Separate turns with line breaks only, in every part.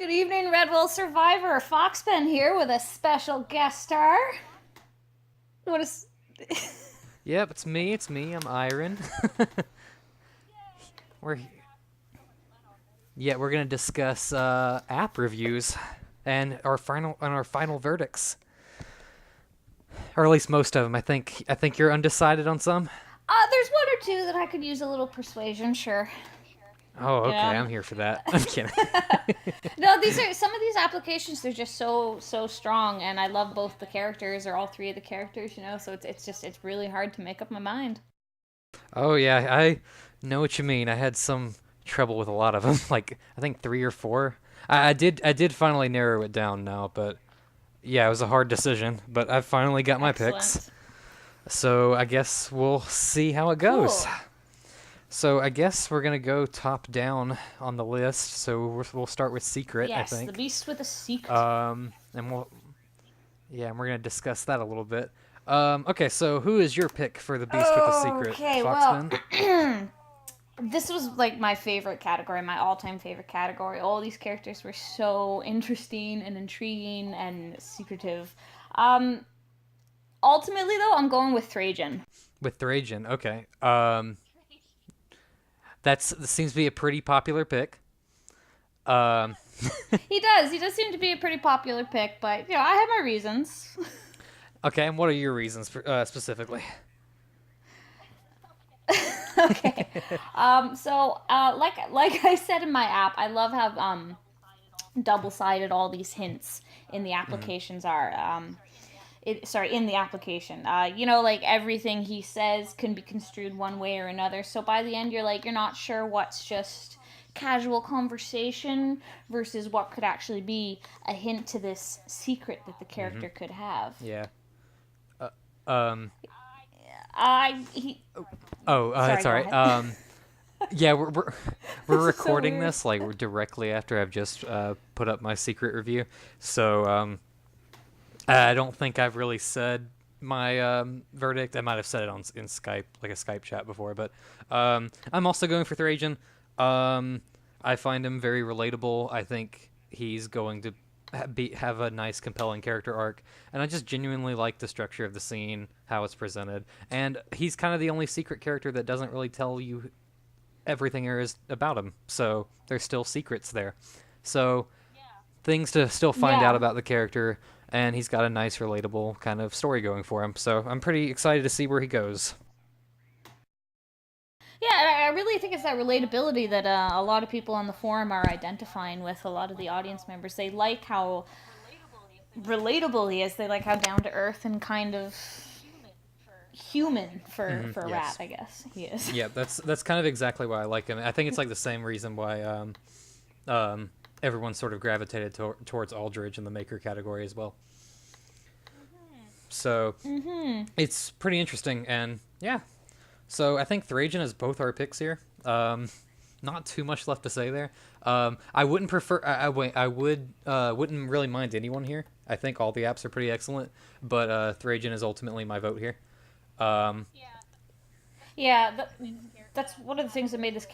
Good evening, Redwall survivor. Foxpen here with a special guest star. What is...
Yep, it's me. I'm Airan. we're we're gonna discuss app reviews and our final verdicts, or at least most of them. I think you're undecided on some.
There's one or two that I could use a little persuasion, sure.
Oh, okay.
Yeah.
I'm here for that. I'm kidding.
No, these are some of these applications. They're just so strong, and I love both the characters or all three of the characters. So it's really hard to make up my mind.
Oh yeah, I know what you mean. I had some trouble with a lot of them. Like I think three or four. I did finally narrow it down now, but yeah, it was a hard decision. But I finally got my picks.
Excellent.
So I guess we'll see how it goes.
Cool.
So I guess we're gonna go top down on the list. So we'll start with secret, I
Yes, the
think.
beast with a secret.
And and we're gonna discuss that a little bit. Okay, so who is your pick for the beast with the secret,
Okay, well,
Foxman?
this was like my favorite category, my all-time favorite category. All these characters were so interesting and intriguing and secretive. Um, Ultimately, though, I'm going with Trajan.
With Thrajan, okay. That seems to be a pretty popular pick. Um,
He does seem to be a pretty popular pick, but I have my reasons.
okay, and what are your reasons for, specifically?
Okay. Like I said in my app, I love how double-sided all these hints in the
Mhm.
applications are. In the application. Like everything he says can be construed one way or another. So by the end, you're not sure what's just casual conversation versus what could actually be a hint to this secret that the
Mhm.
character could have.
Yeah. Uh, um.
I he
Oh,
Sorry,
it's
go
all right.
ahead.
Yeah, we're
This is so
recording
weird.
this like we're directly after I've just put up my secret review. So I don't think I've really said my verdict. I might have said it in Skype, like a Skype chat before, but I'm also going for Thrajan. Um, I find him very relatable. I think he's going to have a nice, compelling character arc, and I just genuinely like the structure of the scene, how it's presented, and he's kind of the only secret character that doesn't really tell you everything there is about him. So there's still secrets there. So things to still find out
Yeah.
about the character, and he's got a nice, relatable kind of story going for him. So I'm pretty excited to see where he goes.
Yeah, I really think it's that relatability that a lot of people on the forum are identifying with. A lot of the audience members, they like how relatable he is. They like how down to earth and kind of human for a rat,
Yes.
I guess he is.
Yeah, that's kind of exactly why I like him. I think it's like the same reason why um, everyone sort of gravitated towards Aldridge in the Maker category as well. So
Mm-hmm.
it's pretty interesting, and yeah. So I think Thrajan is both our picks here. Not too much left to say there. I wouldn't prefer. I wouldn't really mind anyone here. I think all the apps are pretty excellent, but Thrajan is ultimately my vote here. Um,
Yeah, that's one of the things that made this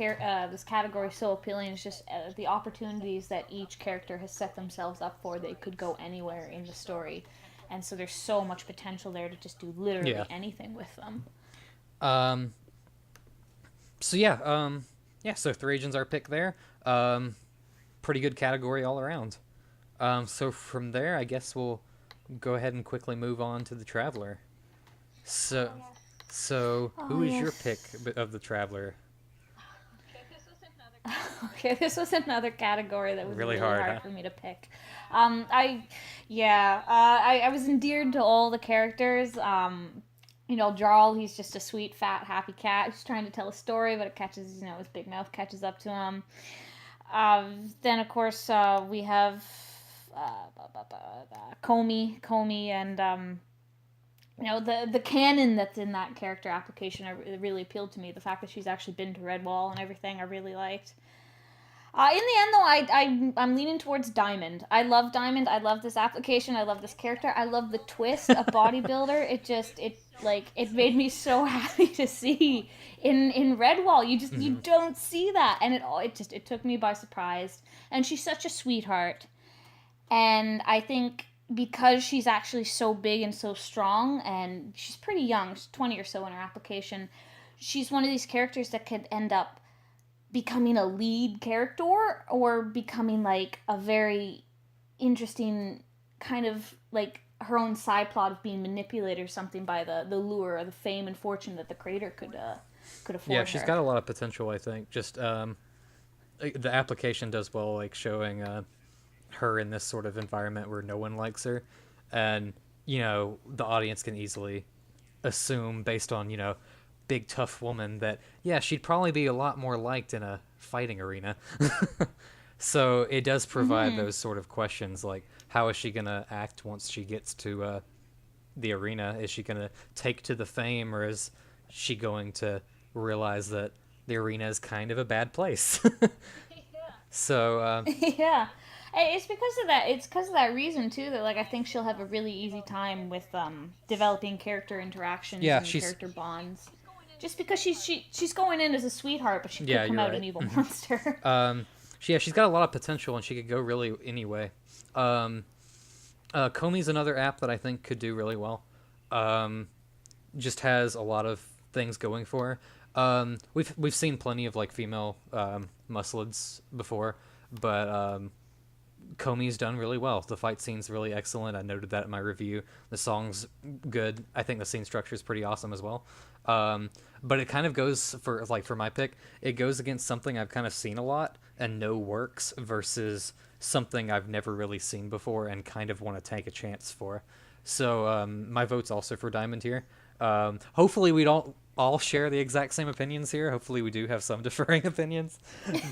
category so appealing. Is just the opportunities that each character has set themselves up for. They could go anywhere in the story, and so there's so much potential there to just do
yeah.
literally anything with them.
Um, so yeah. Yeah. So Thrajan's our pick there. Pretty good category all around. So from there, I guess we'll go ahead and quickly move on to the Traveler. So, so
Oh
who is your pick
yes.
of the Traveler?
Okay, this was another category that was
Really
really
hard, huh?
hard for me to pick. I yeah, I was endeared to all the characters. Jarl, he's just a sweet, fat, happy cat who's trying to tell a story, but it catches, his big mouth catches up to him. Then, of course, we have Comey, and the canon that's in that character application really appealed to me. The fact that she's actually been to Redwall and everything, I really liked. In the end, though, I'm leaning towards Diamond. I love Diamond. I love this application. I love this character. I love the twist of bodybuilder. It made me so happy to see in Redwall. You don't see that, and it took me by surprise. And she's such a sweetheart. And I think because she's actually so big and so strong, and she's pretty young, she's 20 or so in her application, she's one of these characters that could end up becoming a lead character or becoming like a very interesting kind of like her own side plot of being manipulated or something by the lure or the fame and fortune that the creator could afford.
Yeah, she's got a lot of potential, I think. Just the application does well, like showing her in this sort of environment where no one likes her, and the audience can easily assume based on big tough woman that she'd probably be a lot more liked in a fighting arena. So it does provide those sort of questions, like how is she gonna act once she gets to the arena? Is she gonna take to the fame, or is she going to realize that the arena is kind of a bad place? So
yeah, it's because of that. It's because of that reason too that like I think she'll have a really easy time with developing character interactions and character bonds. Just because she's going in as a sweetheart, but she could come out an evil monster.
She's got a lot of potential, and she could go really any way. Comey's another app that I think could do really well. Just has a lot of things going for her. We've seen plenty of like female musclids before, but Comey's done really well. The fight scene's really excellent. I noted that in my review. The song's good. I think the scene structure is pretty awesome as well. But it kind of goes for my pick, it goes against something I've kind of seen a lot and know works versus something I've never really seen before and kind of want to take a chance for. So my vote's also for Diamond here. Hopefully we don't all share the exact same opinions here. Hopefully we do have some differing opinions.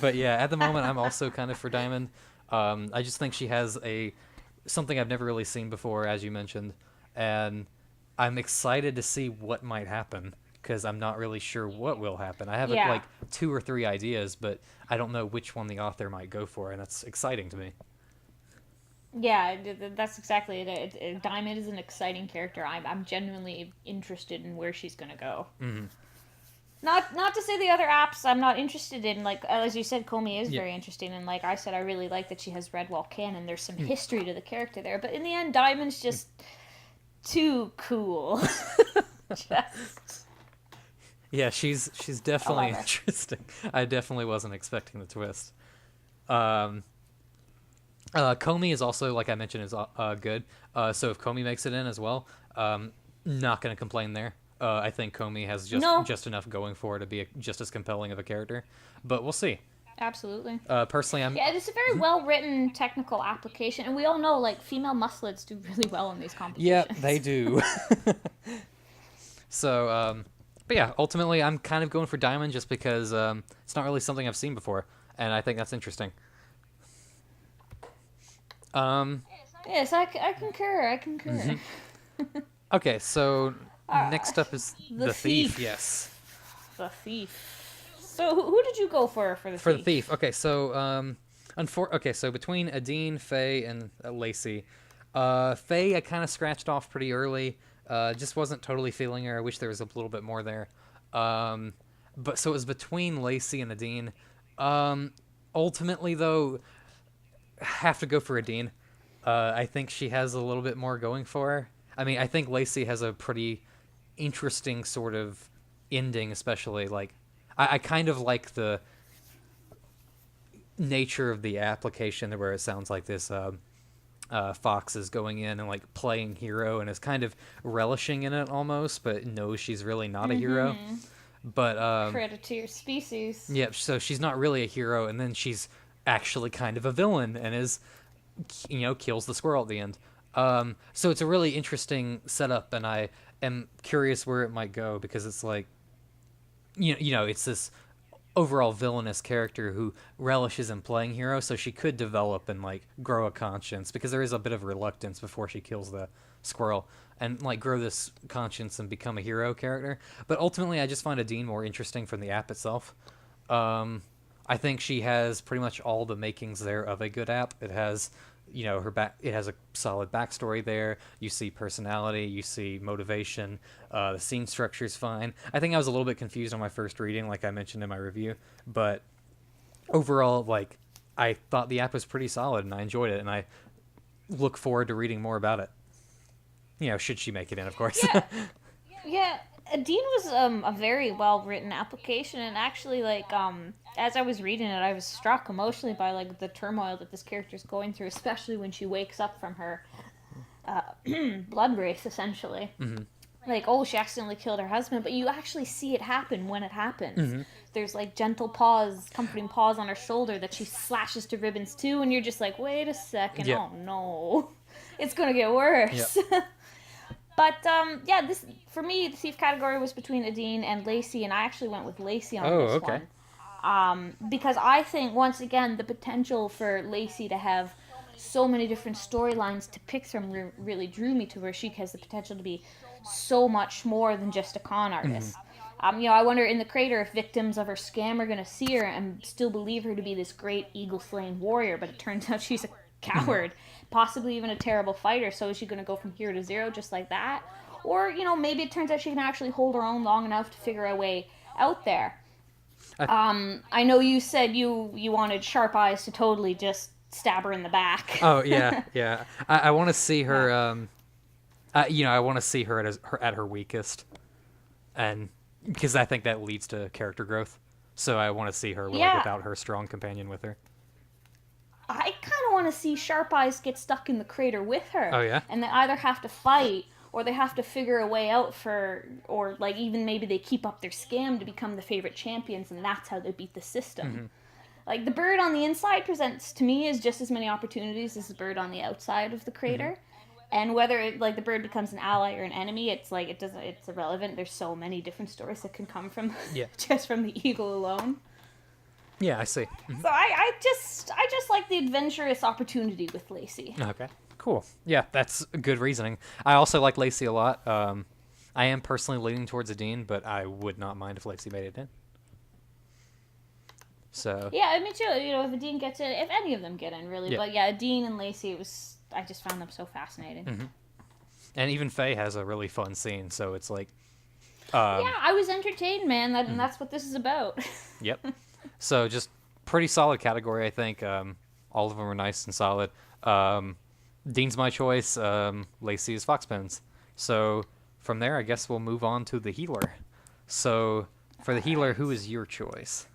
But yeah, at the moment I'm also kind of for Diamond. I just think she has something I've never really seen before, as you mentioned, and I'm excited to see what might happen because I'm not really sure what will happen. I have like 2 or 3 ideas, but I don't know which one the author might go for, and that's exciting to me.
Yeah, that's exactly it. Diamond is an exciting character. I'm genuinely interested in where she's gonna go.
Mm-hmm.
Not to say the other apps I'm not interested in. Like as you said, Comey is very interesting, and like I said, I really like that she has Redwall canon. There's some history to the character there, but in the end, Diamond's just too cool.
Yeah, she's definitely interesting. I definitely wasn't expecting the twist. Comey is also, like I mentioned, is good. So if Comey makes it in as well, not going to complain there. I think Comey has just enough going for her to be just as compelling of a character. But we'll see.
Absolutely.
Personally,
it's a very well-written technical application, and we all know, like, female musclids do really well in these competitions.
Yeah, they do. So, but yeah, ultimately, I'm kind of going for Diamond just because it's not really something I've seen before, and I think that's interesting.
Yes, I concur. I concur.
Mm-hmm. Okay, so next up is the thief. Yes.
The thief. So who did you go for the thief?
For the thief. Okay, so so between Adine, Faye, and Lacey, Faye I kind of scratched off pretty early. Just wasn't totally feeling her. I wish there was a little bit more there. But so it was between Lacey and Adine. Ultimately, though, have to go for Adine. I think she has a little bit more going for her. I mean, I think Lacey has a pretty interesting sort of ending, especially like I kind of like the nature of the application where it sounds like this Fox is going in and like playing hero and is kind of relishing in it almost, but knows she's really not a hero. But
credit to your species.
Yeah, so she's not really a hero, and then she's actually kind of a villain and is, kills the squirrel at the end. So it's a really interesting setup, and I am curious where it might go because it's like, it's this overall villainous character who relishes in playing hero, so she could develop and like grow a conscience because there is a bit of reluctance before she kills the squirrel and like grow this conscience and become a hero character. But ultimately, I just find Adine more interesting from the app itself. I think she has pretty much all the makings there of a good app. It has, it has a solid backstory there. You see personality, you see motivation. The scene structure is fine. I think I was a little bit confused on my first reading, like I mentioned in my review, but overall, like, I thought the app was pretty solid, and I enjoyed it, and I look forward to reading more about it. Should she make it in, of course.
Yeah, yeah. Dean was a very well written application, and actually, like, as I was reading it, I was struck emotionally by like the turmoil that this character's going through, especially when she wakes up from her blood race, essentially.
Mm-hmm.
Like, oh, she accidentally killed her husband, but you actually see it happen when it happens.
Mm-hmm.
There's like gentle paws, comforting paws on her shoulder that she slashes to ribbons too, and you're just like, wait a second,
Yep.
oh no, it's gonna get worse.
Yep.
But this for me, the thief category was between Adine and Lacey, and I actually went with Lacey on this
okay.
one. Because I think, once again, the potential for Lacey to have so many different storylines to pick from really drew me to her. She has the potential to be so much more than just a con artist. I wonder in the crater if victims of her scam are going to see her and still believe her to be this great eagle-slaying warrior, but it turns out she's a coward, possibly even a terrible fighter. So is she going to go from hero to zero just like that? Or, maybe it turns out she can actually hold her own long enough to figure a way out there. I know you said you wanted Sharp Eyes to totally just stab her in the back.
Oh, yeah. I want to see her, I want to see her at her weakest. And because I think that leads to character growth. So I want to see her without her strong companion with her.
I kind of want to see Sharp Eyes get stuck in the crater with her.
Oh, yeah?
And they either have to fight, or they have to figure a way out or like even maybe they keep up their scam to become the favorite champions, and that's how they beat the system.
Mm-hmm.
Like, the bird on the inside presents to me as just as many opportunities as the bird on the outside of the crater. Mm-hmm. And whether the bird becomes an ally or an enemy, it's irrelevant. There's so many different stories that can come from just from the eagle alone.
Yeah, I see. Mm-hmm.
So I just like the adventurous opportunity with Lacey.
Okay, cool. Yeah, that's good reasoning. I also like Lacey a lot. I am personally leaning towards Adine, but I would not mind if Lacey made it in. So
yeah, me too. If Adine gets in, if any of them get in, really.
Yeah.
But yeah, Adine and Lacey, I just found them so fascinating.
Mm-hmm. And even Faye has a really fun scene, so it's like...
yeah, I was entertained, man, and that's what this is about.
Yep. So just pretty solid category, I think. All of them are nice and solid. Dean's my choice. Lacey is foxpens. So from there, I guess we'll move on to the healer. So for the healer, who is your choice?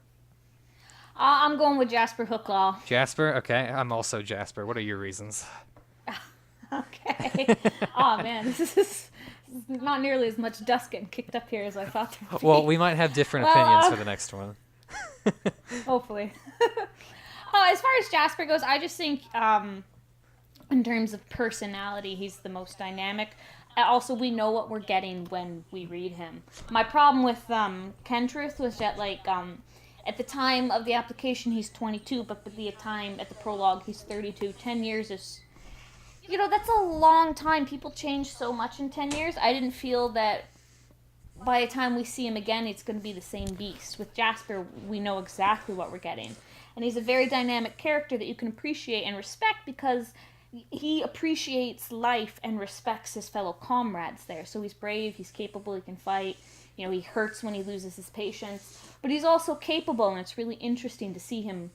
I'm going with Jasper Hooklaw.
Jasper? Okay, I'm also Jasper. What are your reasons?
Okay. Oh man, this is not nearly as much dust getting kicked up here as I thought there would be.
Well, we might have different opinions for the next one.
Hopefully. As far as Jasper goes, I just think in terms of personality, he's the most dynamic. Also, we know what we're getting when we read him. My problem with Kentruth was that, at the time of the application, he's 22, but at the prologue, he's 32. 10 years is... that's a long time. People change so much in 10 years. I didn't feel that by the time we see him again, it's going to be the same beast. With Jasper, we know exactly what we're getting. And he's a very dynamic character that you can appreciate and respect because he appreciates life and respects his fellow comrades there. So he's brave, he's capable, he can fight. He hurts when he loses his patience. But he's also capable, and it's really interesting to see him,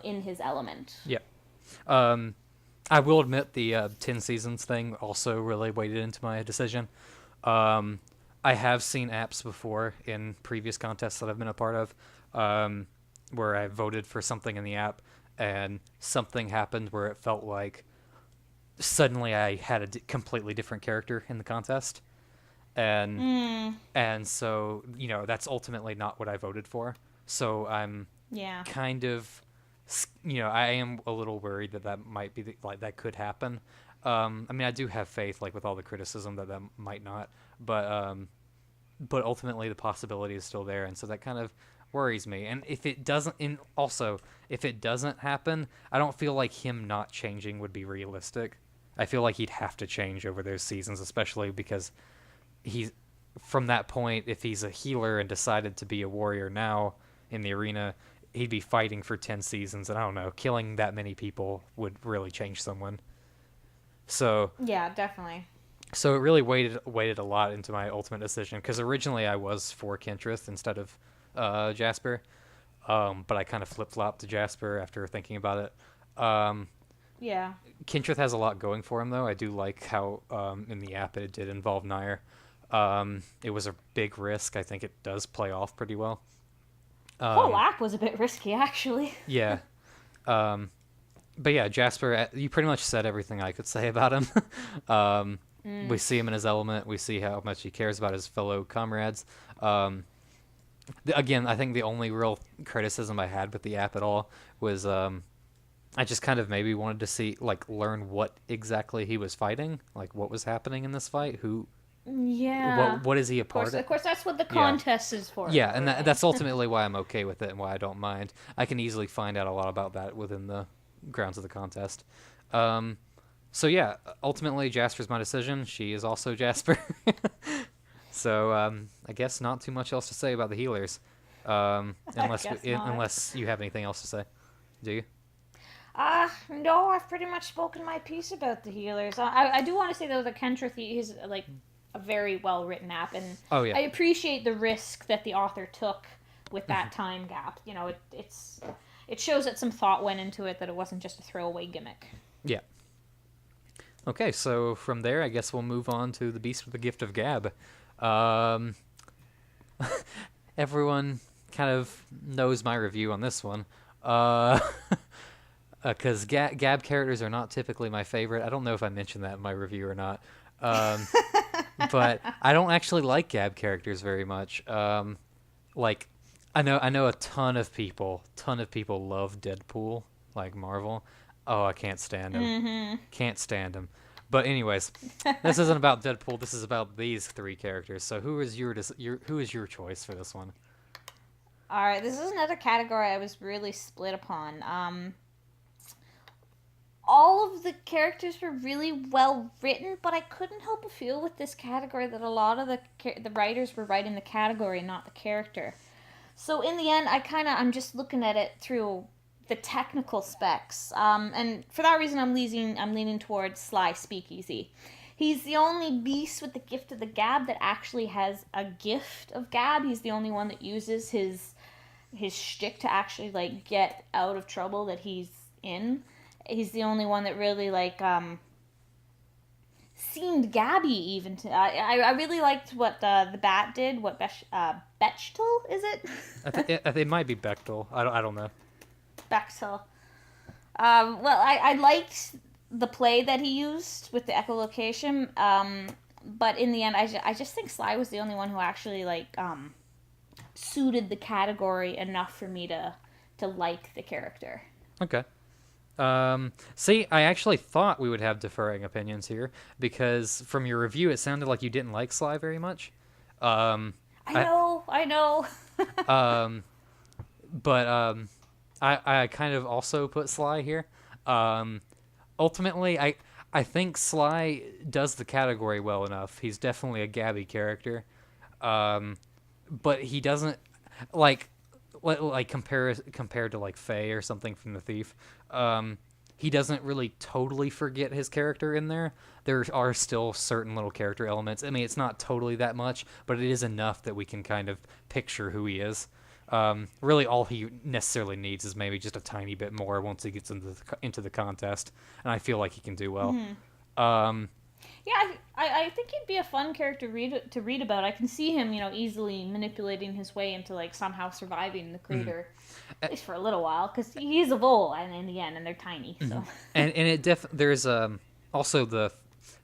in his element.
Yeah. I will admit the 10 seasons thing also really weighted into my decision. I have seen apps before in previous contests that I've been a part of where I voted for something in the app and something happened where it felt like suddenly I had a completely different character in the contest. And so, that's ultimately not what I voted for. So I'm kind of... I am a little worried that might be that could happen. I do have faith, with all the criticism that might not, but ultimately the possibility is still there, and so that kind of worries me. And if it doesn't, if it doesn't happen, I don't feel like him not changing would be realistic. I feel like he'd have to change over those seasons, especially because he's from that point. If he's a healer and decided to be a warrior now in the arena, he'd be fighting for 10 seasons, and I don't know, killing that many people would really change someone. So
Yeah, definitely.
so it really weighted a lot into my ultimate decision, because originally I was for Kentrith instead of Jasper, but I kind of flip-flopped to Jasper after thinking about it.
Yeah.
Kentrith has a lot going for him, though. I do like how in the app it did involve Nire. It was a big risk. I think it does play off pretty well.
Whole app was a bit risky, actually.
Yeah. But yeah, Jasper, you pretty much said everything I could say about him. We see him in his element. We see how much he cares about his fellow comrades. Again, I think the only real criticism I had with the app at all was I just kind of maybe wanted to see, like, learn what exactly he was fighting, like what was happening in this fight,
Yeah.
what is he a part
Of course, that's what the contest is for.
Yeah, and
right?
that's ultimately why I'm okay with it and why I don't mind. I can easily find out a lot about that within the grounds of the contest. So yeah, ultimately Jasper's my decision. She is also Jasper. So I guess not too much else to say about the healers, unless you have anything else to say. Do you?
No, I've pretty much spoken my piece about the healers. I do want to say, though, that Kentrith is, like, a very well-written app, and
Oh yeah.
I appreciate the risk that the author took with that time gap. You know, it shows that some thought went into it, that it wasn't just a throwaway gimmick.
Yeah. Okay, so from there, I guess we'll move on to the Beast with the Gift of Gab. Everyone kind of knows my review on this one. Because Gab characters are not typically my favorite. I don't know if I mentioned that in my review or not. But I don't actually like Gab characters very much. Like, I know a ton of people love Deadpool, like Marvel. Oh, I can't stand him.
Mm-hmm.
Can't stand him. But anyways, this isn't about Deadpool. This is about these three characters. So who is your choice for this one?
All right, this is another category I was really split upon. All of the characters were really well written, but I couldn't help but feel with this category that a lot of the writers were writing the category, not the character. So in the end, I'm just looking at it through the technical specs, and for that reason, I'm leaning towards Sly Speakeasy. He's the only beast with the gift of the gab that actually has a gift of gab. He's the only one that uses his shtick to actually, like, get out of trouble that he's in. He's the only one that really, like, seemed gabby even to. I really liked what the bat did. What Bechtel is it?
It might be Bechtel. I don't know.
Bechtel. Well, I liked the play that he used with the echolocation. But in the end, I just think Sly was the only one who actually, like, suited the category enough for me to like the character.
Okay. See, I actually thought we would have differing opinions here, because from your review, it sounded like you didn't like Sly very much.
I know.
But I kind of also put Sly here. Ultimately, I think Sly does the category well enough. He's definitely a gabby character. But he doesn't, like compared to, like, Faye or something from The Thief, he doesn't really totally forget his character in there. There are still certain little character elements. I mean, it's not totally that much, but it is enough that we can kind of picture who he is. Really, all he necessarily needs is maybe just a tiny bit more once he gets into the contest, and I feel like he can do well.
Mm-hmm. Yeah, I think he'd be a fun character to read about. I can see him, easily manipulating his way into, like, somehow surviving the crater, at least for a little while, because he's a vole, and in the end, and they're tiny. So.
And there's also the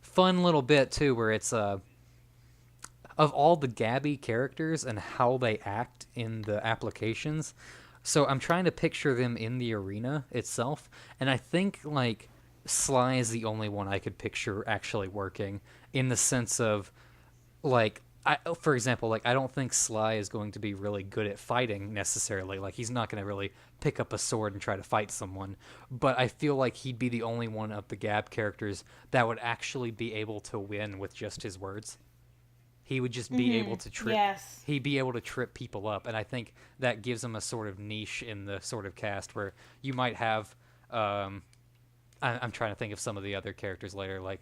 fun little bit too, where it's of all the gabby characters and how they act in the applications. So I'm trying to picture them in the arena itself, and I think, like, Sly is the only one I could picture actually working, in the sense of, like, for example, like, I don't think Sly is going to be really good at fighting necessarily. Like, he's not going to really pick up a sword and try to fight someone. But I feel like he'd be the only one of the Gab characters that would actually be able to win with just his words. he would just be able to trip.
Yes.
He'd be able to trip people up, and I think that gives him a sort of niche in the sort of cast where you might have. I'm trying to think of some of the other characters later, like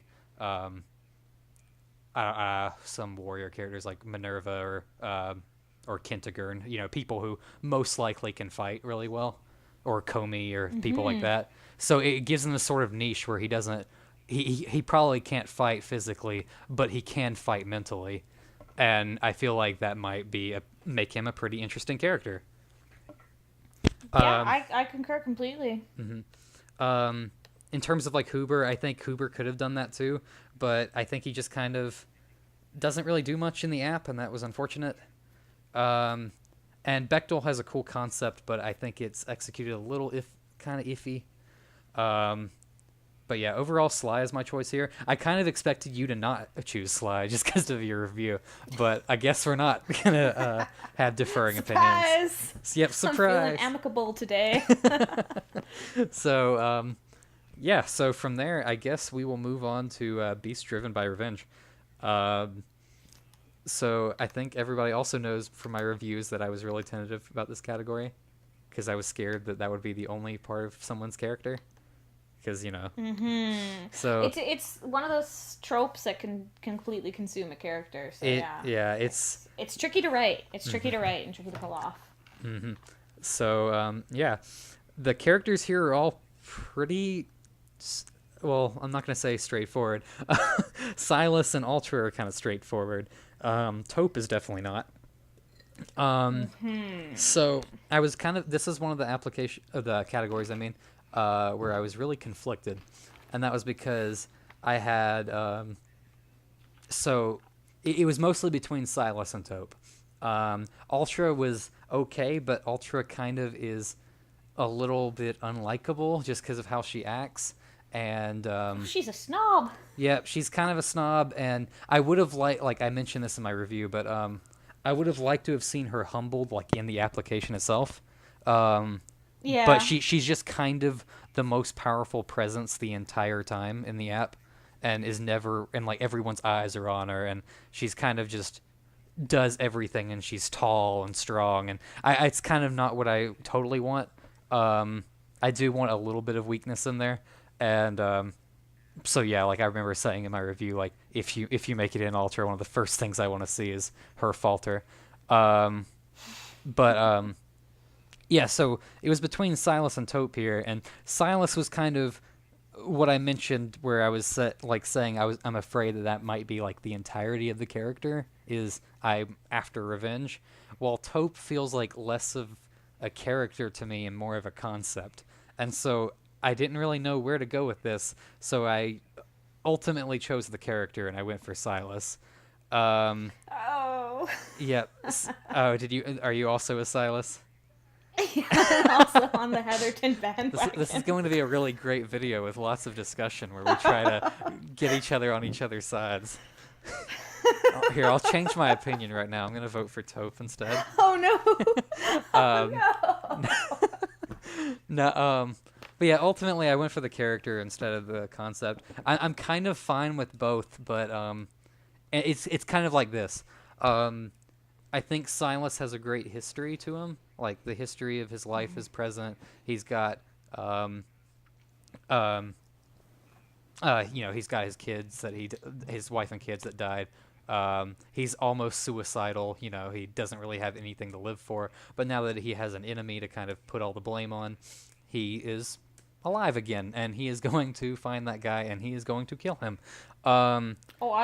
some warrior characters like Minerva or Kentigern. You know, people who most likely can fight really well, or Comey or people like that. So it gives him a sort of niche where he doesn't. He probably can't fight physically, but he can fight mentally, and I feel like that might be make him a pretty interesting character.
Yeah, I concur completely.
In terms of like Huber, I think Huber could have done that too, but I think he just kind of doesn't really do much in the app, and that was unfortunate. And Bechtel has a cool concept, but I think it's executed a little kind of iffy. But yeah, overall, Sly is my choice here. I kind of expected you to not choose Sly just because of your review, but I guess we're not gonna have differing opinions. Yep, surprise.
I'm feeling amicable today.
So, yeah. So from there, I guess we will move on to Beast Driven by Revenge. So I think everybody also knows from my reviews that I was really tentative about this category because I was scared that would be the only part of someone's character. Because, you know, so
it's one of those tropes that can completely consume a character. So
it's
tricky to write. It's tricky to write and tricky to pull off.
So yeah, the characters here are all pretty. Well, I'm not gonna say straightforward. Silas and Ultra are kind of straightforward. Taupe is definitely not. So I was kind of. This is one of the categories. I mean. Where I was really conflicted, and that was because I had so it was mostly between Silas and Taupe. Ultra was okay, but Ultra kind of is a little bit unlikable just because of how she acts, and
she's a snob.
Yeah, she's kind of a snob, and I would have like I mentioned this in my review, but I would have liked to have seen her humbled like in the application itself.
Yeah.
But she's just kind of the most powerful presence the entire time in the app, and is never, and like everyone's eyes are on her, and she's kind of just does everything, and she's tall and strong, and it's kind of not what I totally want. I do want a little bit of weakness in there, and so yeah, like I remember saying in my review, like if you make it in Ultra, one of the first things I want to see is her falter. Yeah, so it was between Silas and Taupe here, and Silas was kind of what I mentioned, where I was saying I'm afraid that might be like the entirety of the character is I'm after revenge, while Taupe feels like less of a character to me and more of a concept, and so I didn't really know where to go with this, so I ultimately chose the character and I went for Silas.
Oh.
Yep. Oh, are you also a Silas?
Yeah, also on the Heatherton bandwagon.
This is going to be a really great video with lots of discussion where we try to get each other on each other's sides. Here, I'll change my opinion right now. I'm going to vote for Taupe instead.
Oh no!
No. But yeah, ultimately I went for the character instead of the concept. I'm kind of fine with both, but it's kind of like this. I think Silas has a great history to him. Like the history of his life is present. He's got, he's got his kids his wife and kids that died. He's almost suicidal. You know, he doesn't really have anything to live for. But now that he has an enemy to kind of put all the blame on, he is alive again, and he is going to find that guy, and he is going to kill him.
I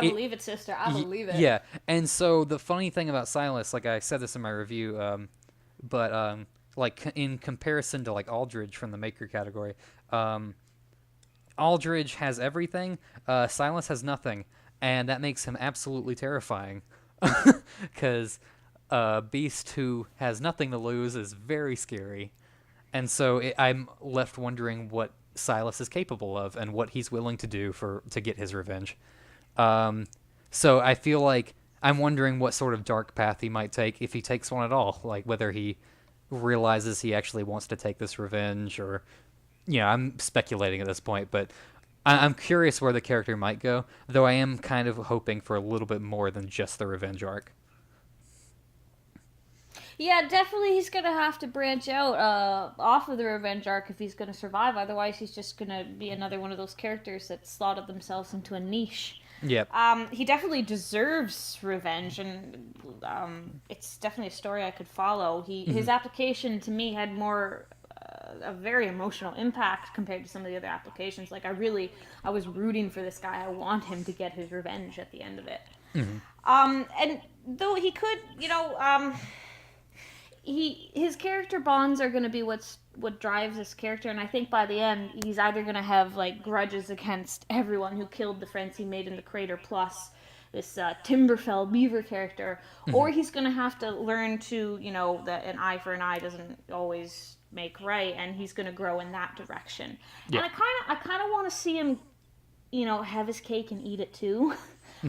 believe it, sister. I believe it.
Yeah, and so the funny thing about Silas, like I said this in my review, like in comparison to like Aldridge from the Maker category, Aldridge has everything. Silas has nothing, and that makes him absolutely terrifying. Because Beast, who has nothing to lose, is very scary, and so I'm left wondering what Silas is capable of and what he's willing to do to get his revenge. So I feel like I'm wondering what sort of dark path he might take, if he takes one at all, like whether he realizes he actually wants to take this revenge, or I'm speculating at this point, but I'm curious where the character might go, though I am kind of hoping for a little bit more than just the revenge arc.
Yeah, definitely he's gonna have to branch out off of the revenge arc if he's gonna survive. Otherwise, he's just gonna be another one of those characters that slotted themselves into a niche.
Yep.
He definitely deserves revenge, and it's definitely a story I could follow. His application to me had more a very emotional impact compared to some of the other applications. Like I was rooting for this guy. I want him to get his revenge at the end of it. And though he could, his character bonds are going to be what drives this character, and I think by the end he's either going to have like grudges against everyone who killed the friends he made in the crater, plus this Timberfell beaver character, or he's going to have to learn to that an eye for an eye doesn't always make right, and he's going to grow in that direction.
Yeah.
And I kind of want to see him have his cake and eat it too.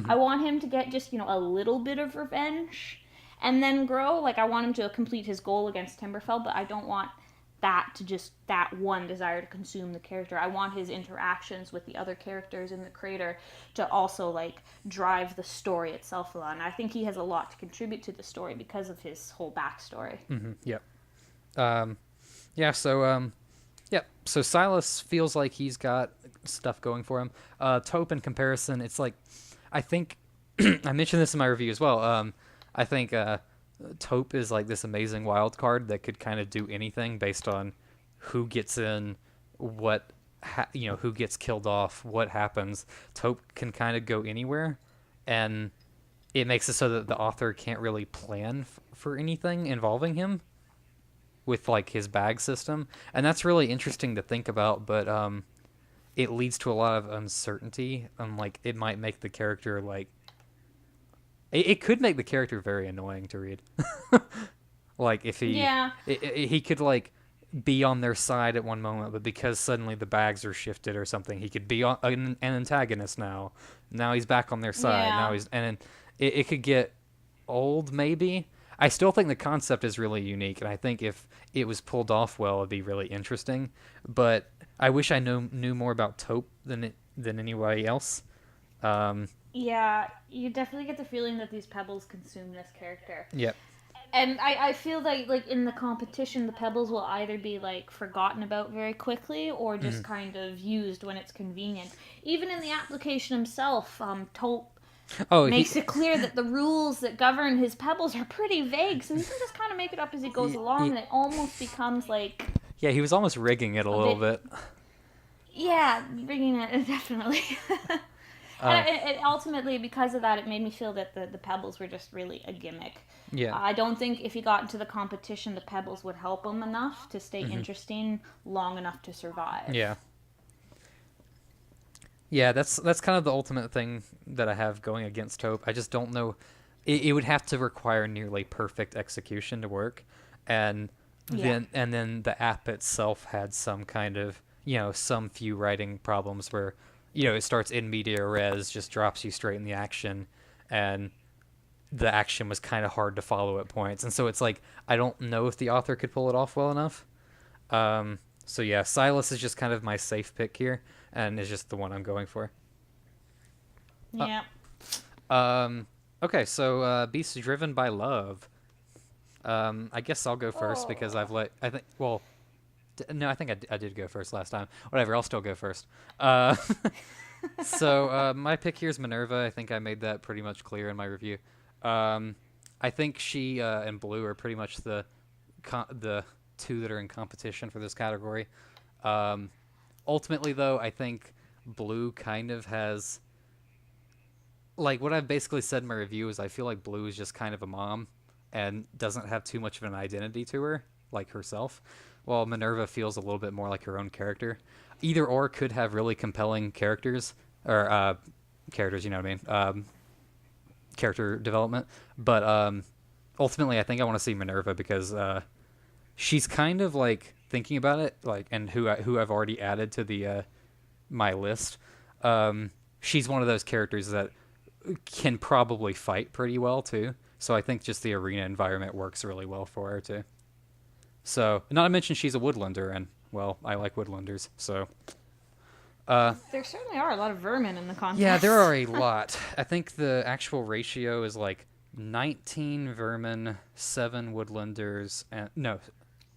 I want him to get just a little bit of revenge and then grow. Like, I want him to complete his goal against Timberfell, but I don't want that to just that one desire to consume the character. I want his interactions with the other characters in the crater to also like drive the story itself a lot. And I think he has a lot to contribute to the story because of his whole backstory.
Yep. Yeah. So yep. So Silas feels like he's got stuff going for him. Taupe, in comparison, it's like, I think I mentioned this in my review as well. I think Taupe is like this amazing wild card that could kind of do anything based on who gets in, who gets killed off, what happens. Taupe can kind of go anywhere, and it makes it so that the author can't really plan for anything involving him with like his bag system, and that's really interesting to think about. But it leads to a lot of uncertainty, and like it might make the character like. It could make the character very annoying to read. Like if he could like be on their side at one moment, but because suddenly the bags are shifted or something, he could be an antagonist now. Now he's back on their side.
Yeah.
Now it could get old maybe. I still think the concept is really unique, and I think if it was pulled off well, it'd be really interesting. But I wish I knew more about Taupe than anybody else.
Yeah, you definitely get the feeling that these pebbles consume this character.
Yep.
And I feel like in the competition, the pebbles will either be like forgotten about very quickly or just kind of used when it's convenient. Even in the application himself, Taupe makes it clear that the rules that govern his pebbles are pretty vague, so he can just kind of make it up as he goes along, and it almost becomes like...
Yeah, he was almost rigging it a little bit.
Yeah, rigging it, definitely. And it ultimately, because of that, it made me feel that the pebbles were just really a gimmick.
Yeah.
I don't think if he got into the competition, the pebbles would help him enough to stay interesting long enough to survive.
Yeah. Yeah, that's kind of the ultimate thing that I have going against Taupe. I just don't know. It would have to require nearly perfect execution to work, and then the app itself had some kind of some few writing problems where it starts in media res, just drops you straight in the action, and the action was kind of hard to follow at points, and so it's like I don't know if the author could pull it off well enough. So yeah, Silas is just kind of my safe pick here, and is just the one I'm going for.
Yeah.
Okay, so Beasts Driven by Love. I guess I'll go first because I think I did go first last time. Whatever, I'll still go first. So my pick here is Minerva. I think I made that pretty much clear in my review. I think she and Blue are pretty much the two that are in competition for this category. Ultimately, though, I think Blue kind of has... Like, what I've basically said in my review is I feel like Blue is just kind of a mom and doesn't have too much of an identity to her, like herself, while Minerva feels a little bit more like her own character. Either or could have really compelling characters, or characters, you know what I mean, character development. But ultimately, I think I want to see Minerva because she's kind of like thinking about it, like, and who I've already added to the my list. She's one of those characters that can probably fight pretty well too. So I think just the arena environment works really well for her too. So, not to mention she's a woodlander, and well, I like woodlanders. So,
There certainly are a lot of vermin in the contest.
Yeah, there are a lot. I think the actual ratio is like 19 vermin, 7 woodlanders, and no,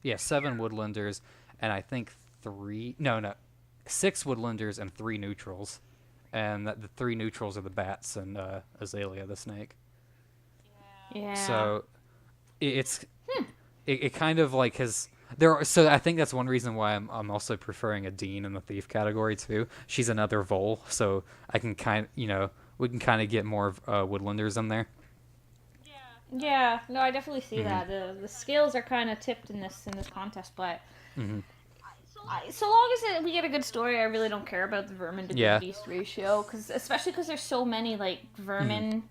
yeah, 7 woodlanders, and I think 6 woodlanders and 3 neutrals, and the 3 neutrals are the bats and Azalea the snake.
Yeah.
So it kind of like has there. So I think that's one reason why I'm also preferring a Dean in the thief category too. She's another Vole, so I can we can kind of get more woodlanders in there.
Yeah, no, I definitely see that. The scales are kind of tipped in this contest, but so long as we get a good story, I really don't care about the vermin to good beast ratio, especially because there's so many like vermin,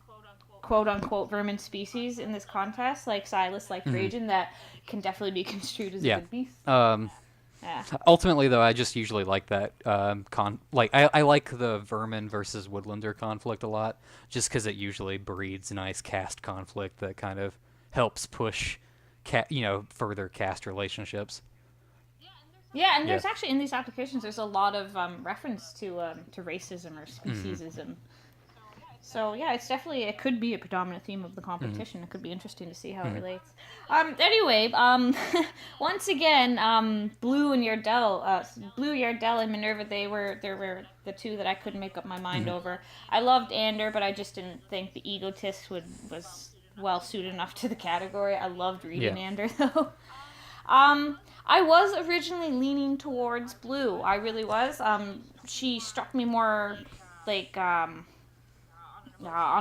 quote unquote vermin species in this contest, like Silas, like Trajan, that can definitely be construed as a good beast.
Ultimately, though, I just usually like that I like the vermin versus woodlander conflict a lot, just because it usually breeds nice caste conflict that kind of helps push, further caste relationships.
Yeah, and there's actually in these applications there's a lot of reference to racism or speciesism. So yeah, it could be a predominant theme of the competition. It could be interesting to see how it relates. Anyway, once again, Blue and Yardell and Minerva, they were the two that I couldn't make up my mind over. I loved Ander, but I just didn't think the egotist was well suited enough to the category. I loved reading Ander though. I was originally leaning towards Blue. I really was. She struck me more like on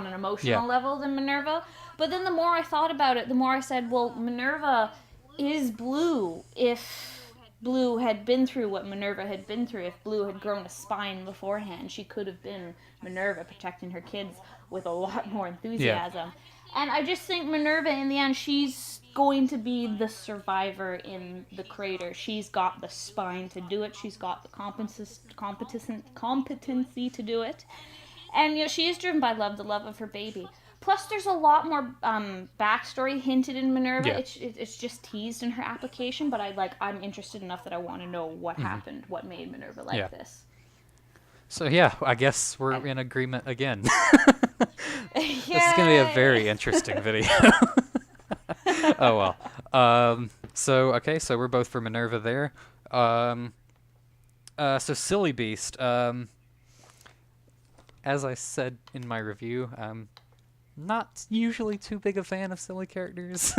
an emotional level than Minerva. But then the more I thought about it, the more I said, well, Minerva is Blue if Blue had been through what Minerva had been through. If Blue had grown a spine beforehand, she could have been Minerva protecting her kids with a lot more enthusiasm. And I just think Minerva, in the end, she's going to be the survivor in the crater. She's got the spine to do it. She's got the competency to do it. And, she is driven by love, the love of her baby. Plus, there's a lot more backstory hinted in Minerva. Yeah. It's just teased in her application, but I'm interested enough that I want to know what happened, what made Minerva like this.
So, I guess we're in agreement again. This is going to be a very interesting video. Oh, well. So we're both for Minerva there. So Silly Beast. As I said in my review, I'm not usually too big a fan of silly characters.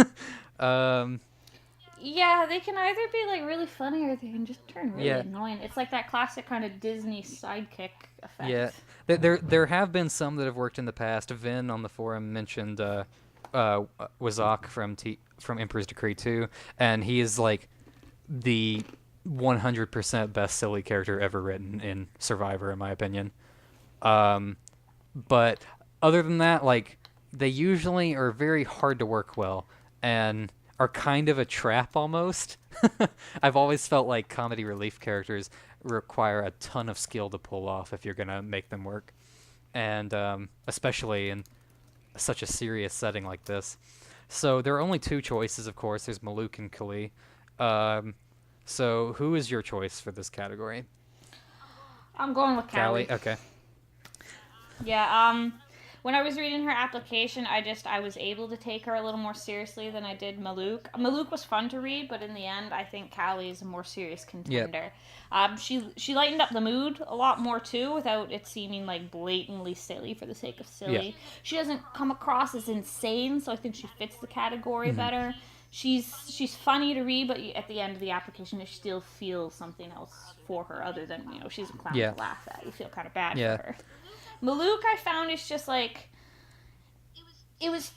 Yeah, they can either be really funny or they can just turn really annoying. It's like that classic kind of Disney sidekick effect.
Yeah, there have been some that have worked in the past. Vin on the forum mentioned Wazak from Emperor's Decree 2, and he is the 100% best silly character ever written in Survivor, in my opinion. But other than that, they usually are very hard to work well and are kind of a trap almost. I've always felt like comedy relief characters require a ton of skill to pull off if you're going to make them work. And especially in such a serious setting like this. So there are only 2 choices, of course. There's Maluk and Kali. So who is your choice for this category?
I'm going with Callie.
Okay.
Yeah, when I was reading her application, I was able to take her a little more seriously than I did Maluk. Maluk was fun to read, but in the end, I think Callie is a more serious contender. Yep. She lightened up the mood a lot more, too, without it seeming blatantly silly for the sake of silly. Yeah. She doesn't come across as insane, so I think she fits the category better. She's funny to read, but at the end of the application, you still feel something else for her other than, she's a clown to laugh at. You feel kind of bad for her. Maluk, I found, is just it was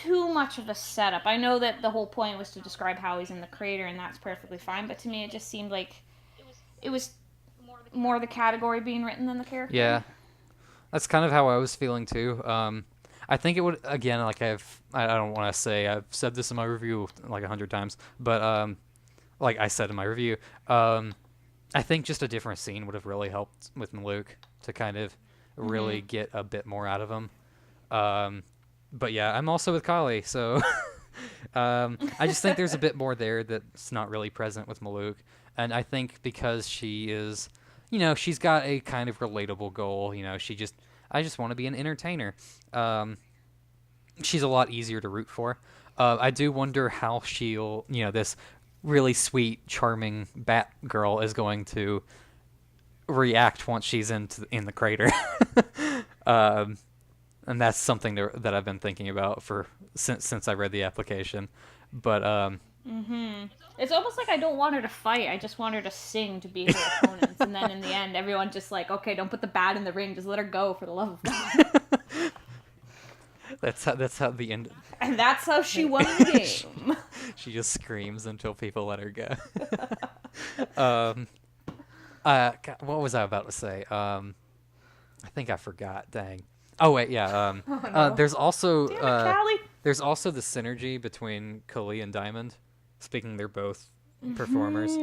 too much of a setup. I know that the whole point was to describe how he's in the crater, and that's perfectly fine, but to me it just seemed like it was more the category being written than the character.
Yeah. That's kind of how I was feeling too. I think it would, again, I don't want to say, I've said this in my review 100 times, but like I said in my review, I think just a different scene would have really helped with Maluk to kind of really get a bit more out of him. But yeah, I'm also with Kali, so I just think there's a bit more there that's not really present with Maluk. And I think because she is, she's got a kind of relatable goal. I just want to be an entertainer. She's a lot easier to root for. I do wonder how this really sweet, charming bat girl is going to react once she's in the crater. um, and that's something that I've been thinking about since I read the application. But
It's almost like I don't want her to fight. I just want her to sing to beat her opponents, and then in the end, everyone's just like, okay, don't put the bat in the ring. Just let her go, for the love of God.
That's how the end.
And that's how she won the game.
She just screams until people let her go. God, what was I about to say? I think I forgot. Dang. Oh wait, yeah.
Oh, no.
There's also
Damn it, Callie.
there's also the synergy between Kali and Diamond. Speaking, they're both performers.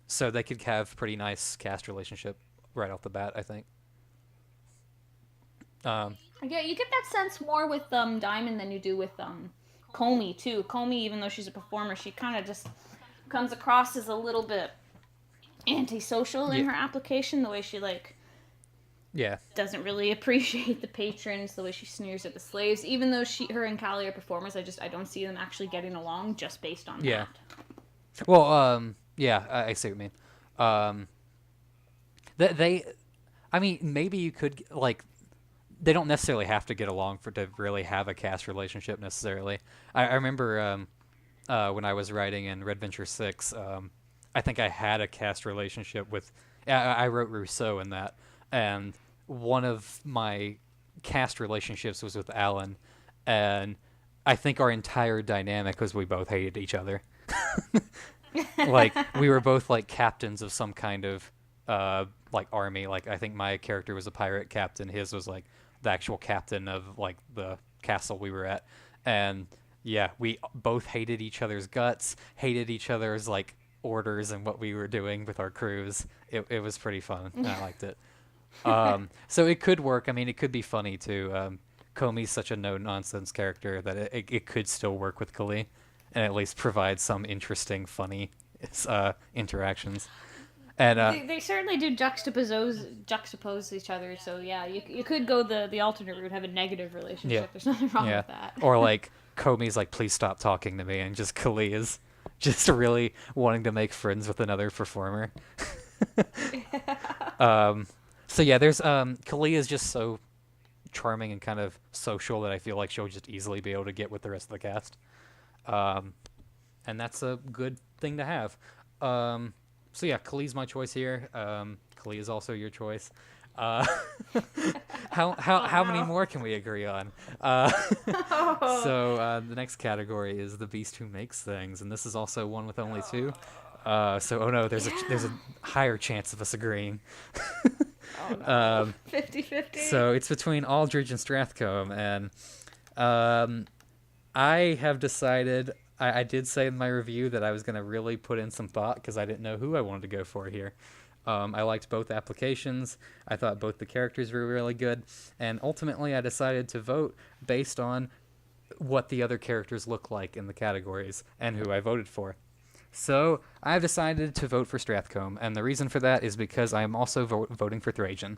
So they could have pretty nice cast relationship right off the bat, I think.
Yeah, you get that sense more with Diamond than you do with Comey too. Comey, even though she's a performer, she kind of just comes across as a little bit antisocial in her application. The way she doesn't really appreciate the patrons. The way she sneers at the slaves. Even though her and Callie are performers, I don't see them actually getting along just based on that.
Well, yeah, I see what you mean. I mean, maybe you could they don't necessarily have to get along to really have a cast relationship necessarily. I remember when I was writing in Red Venture 6, I think I had a cast relationship with... I wrote Rousseau in that, and one of my cast relationships was with Alan, and I think our entire dynamic was we both hated each other. We were both captains of some kind of army. I think my character was a pirate captain. His was the actual captain of the castle we were at, and yeah, we both hated each other's guts, hated each other's orders and what we were doing with our crews. It was pretty fun. I liked it. So it could work. I mean, it could be funny too. Comey's such a no nonsense character that it could still work with Kali, and at least provide some interesting, funny interactions. And
they certainly do juxtapose each other. So yeah, you could go the alternate route, have a negative relationship.
Yeah.
There's nothing wrong with that.
Or Comey's please stop talking to me, and just Kali is just really wanting to make friends with another performer. So yeah, there's Kali is just so charming and kind of social that I feel like she'll just easily be able to get with the rest of the cast. And that's a good thing to have. So yeah, Kali's my choice here. Kali is also your choice. How many more can we agree on? So the next category is the beast who makes things, and this is also one with only two. So no, there's a higher chance of us agreeing.
50-50.
So it's between Aldridge and Strathcombe, and I have decided. I did say in my review that I was going to really put in some thought because I didn't know who I wanted to go for here. I liked both applications. I thought both the characters were really good. And ultimately, I decided to vote based on what the other characters look like in the categories and who I voted for. So I've decided to vote for Strathcombe. And the reason for that is because I am also voting for Thrajan.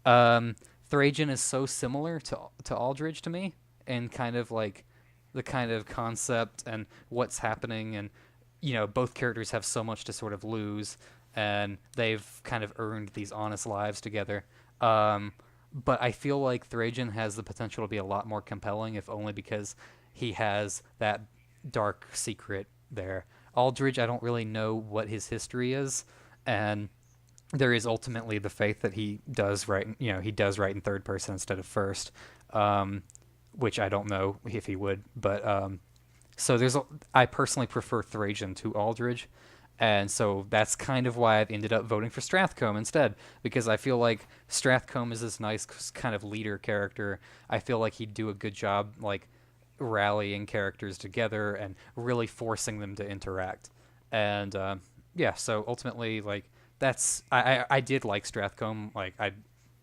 Thrajan is so similar to Aldridge to me, and kind of the kind of concept and what's happening, and both characters have so much to sort of lose, and they've kind of earned these honest lives together. But I feel like Thrajan has the potential to be a lot more compelling, if only because he has that dark secret there. Aldridge, I don't really know what his history is, and there is ultimately the faith that he does write in third person instead of first. Which I don't know if he would, but so I personally prefer Thrajan to Aldridge, and so that's kind of why I've ended up voting for Strathcombe instead, because I feel like Strathcombe is this nice kind of leader character. I feel like he'd do a good job rallying characters together and really forcing them to interact, and yeah, so ultimately that's I did like Strathcombe.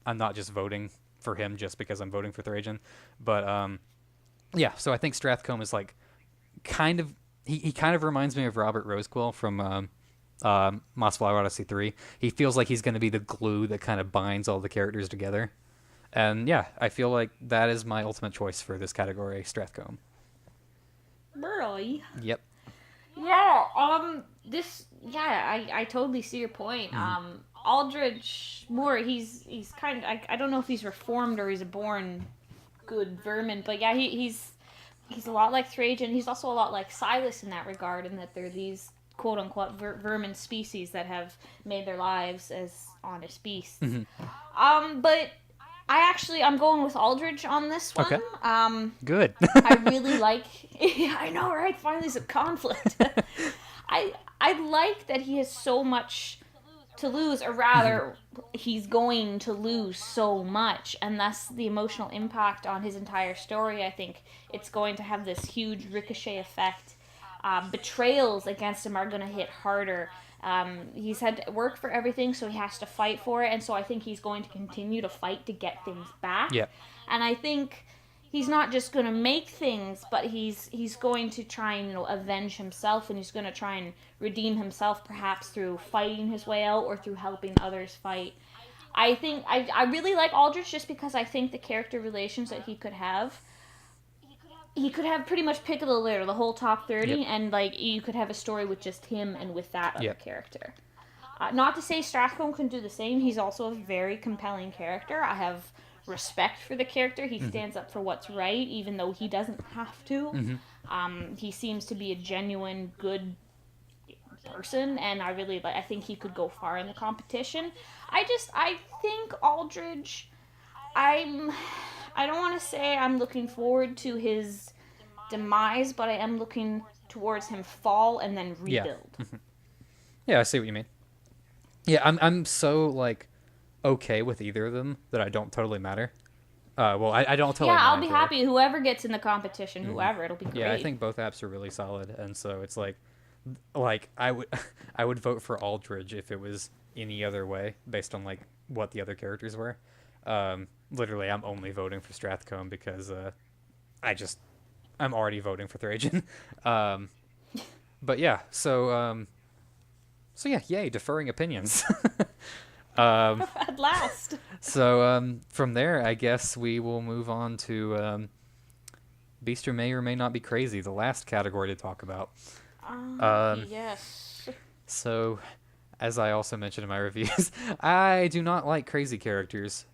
I'm not just voting for him just because I'm voting for Thrajan, but yeah, so I think Strathcombe is kind of he kind of reminds me of Robert Rosequill from Mossflower Odyssey 3. He feels like he's going to be the glue that kind of binds all the characters together. And yeah, I feel like that is my ultimate choice for this category, Strathcombe.
Really?
Yep.
Yeah, I totally see your point. Aldridge Moore, he's kind of, I don't know if he's reformed or he's a born good vermin, but yeah, he's a lot like Trajan. He's also a lot like Silas in that regard, in that they're these quote unquote vermin species that have made their lives as honest beasts. But I'm going with Aldridge on this one.
Okay. Good.
I really like. Yeah, I know, right? Finally, some conflict. I like that he has so much to lose, or rather, he's going to lose so much, and thus the emotional impact on his entire story. I think it's going to have this huge ricochet effect. Betrayals against him are going to hit harder. He's had to work for everything, so he has to fight for it, and so I think he's going to continue to fight to get things back.
Yeah.
And I think he's not just going to make things, but he's going to try and avenge himself, and he's going to try and redeem himself, perhaps through fighting his way out or through helping others fight. I think I really like Aldrich just because I think the character relations that he could have. He could have pretty much pick of the litter, the whole top 30,
Yep.
and like you could have a story with just him and with that other
Yep.
character. Not to say Strathcombe can do the same. He's also a very compelling character. I have respect for the character. He stands up for what's right, even though he doesn't have to. He seems to be a genuine, good person, and I think he could go far in the competition. I think Aldridge, I don't want to say I'm looking forward to his demise, but I am looking towards him fall and then rebuild.
Yeah, I see what you mean. Yeah, I'm so like okay with either of them that I don't totally matter. Well, I don't totally.
Yeah, I'll
mind
be
either.
happy whoever gets in the competition. Whoever, it'll be great.
Yeah, I think both apps are really solid, and so it's like I would I would vote for Aldridge if it was any other way based on like what the other characters were. Literally, I'm only voting for Strathcombe because I'm already voting for Trajan. But yeah, so yeah, yay, deferring opinions.
At last.
So from there, I guess we will move on to Beaster may or may not be crazy, the last category to talk about.
Yes.
So, as I also mentioned in my reviews, I do not like crazy characters.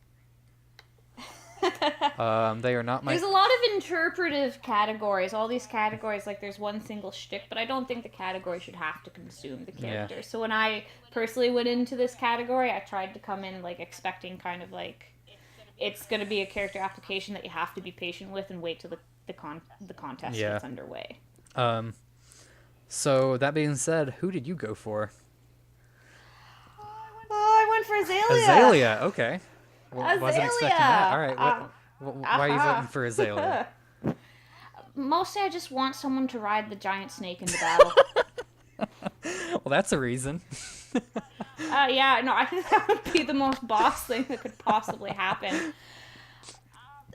They are not my...
There's a lot of interpretive categories. All these categories, like there's one single shtick, but I don't think the category should have to consume the character.
Yeah.
So when I personally went into this category, I tried to come in like expecting kind of like it's going to be a character application that you have to be patient with and wait till the contest gets underway.
So that being said, who did you go for?
I went for Azalea.
Azalea, okay.
Azalea.
Wasn't expecting that. All right. Why are you voting for Azalea?
Mostly I just want someone to ride the giant snake into battle.
Well, that's a reason.
Yeah, no, I think that would be the most boss thing that could possibly happen.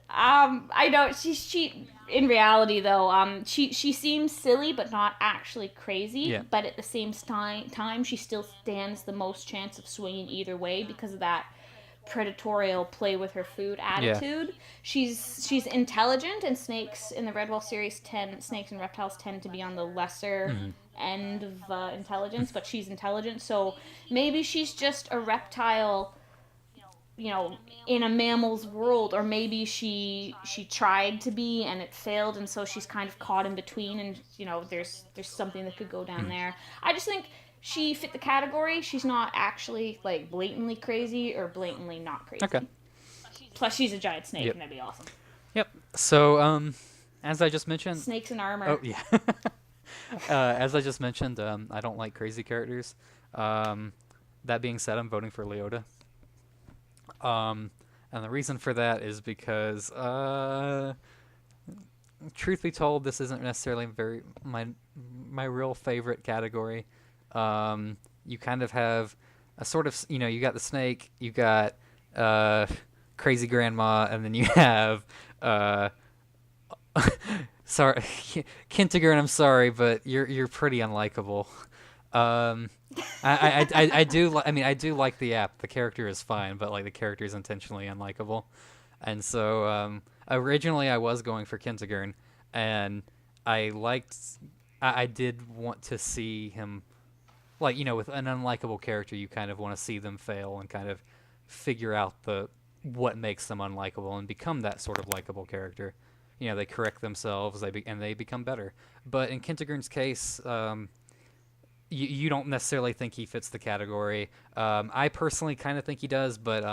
I know she in reality though, she seems silly but not actually crazy.
Yeah.
But at the same time, she still stands the most chance of swinging either way because of that predatorial play with her food attitude. Yeah. She's intelligent, and snakes in the Redwall series snakes and reptiles tend to be on the lesser end of intelligence, but she's intelligent, so maybe she's just a reptile, in a mammal's world, or maybe she tried to be and it failed, and so she's kind of caught in between, and there's something that could go down there. I just think she fit the category. She's not actually like blatantly crazy or blatantly not crazy.
Okay.
Plus, she's a giant snake, and that'd be awesome.
Yep. So, as I just mentioned,
snakes in armor.
Oh yeah. As I just mentioned, I don't like crazy characters. That being said, I'm voting for Leota. And the reason for that is because, truth be told, this isn't necessarily my real favorite category. You kind of have a sort of, you got the snake, you got crazy grandma, and then you have sorry, Kintiger, and I'm sorry, but you're pretty unlikable. Um, I do. I mean, I do like the app. The character is fine, but like the character is intentionally unlikable. And so originally I was going for Kentigern, and I liked. I did want to see him, like, with an unlikable character, you kind of want to see them fail and kind of figure out what makes them unlikable and become that sort of likable character. They correct themselves, and they become better. But in Kentigern's case, you don't necessarily think he fits the category. I personally kind of think he does, but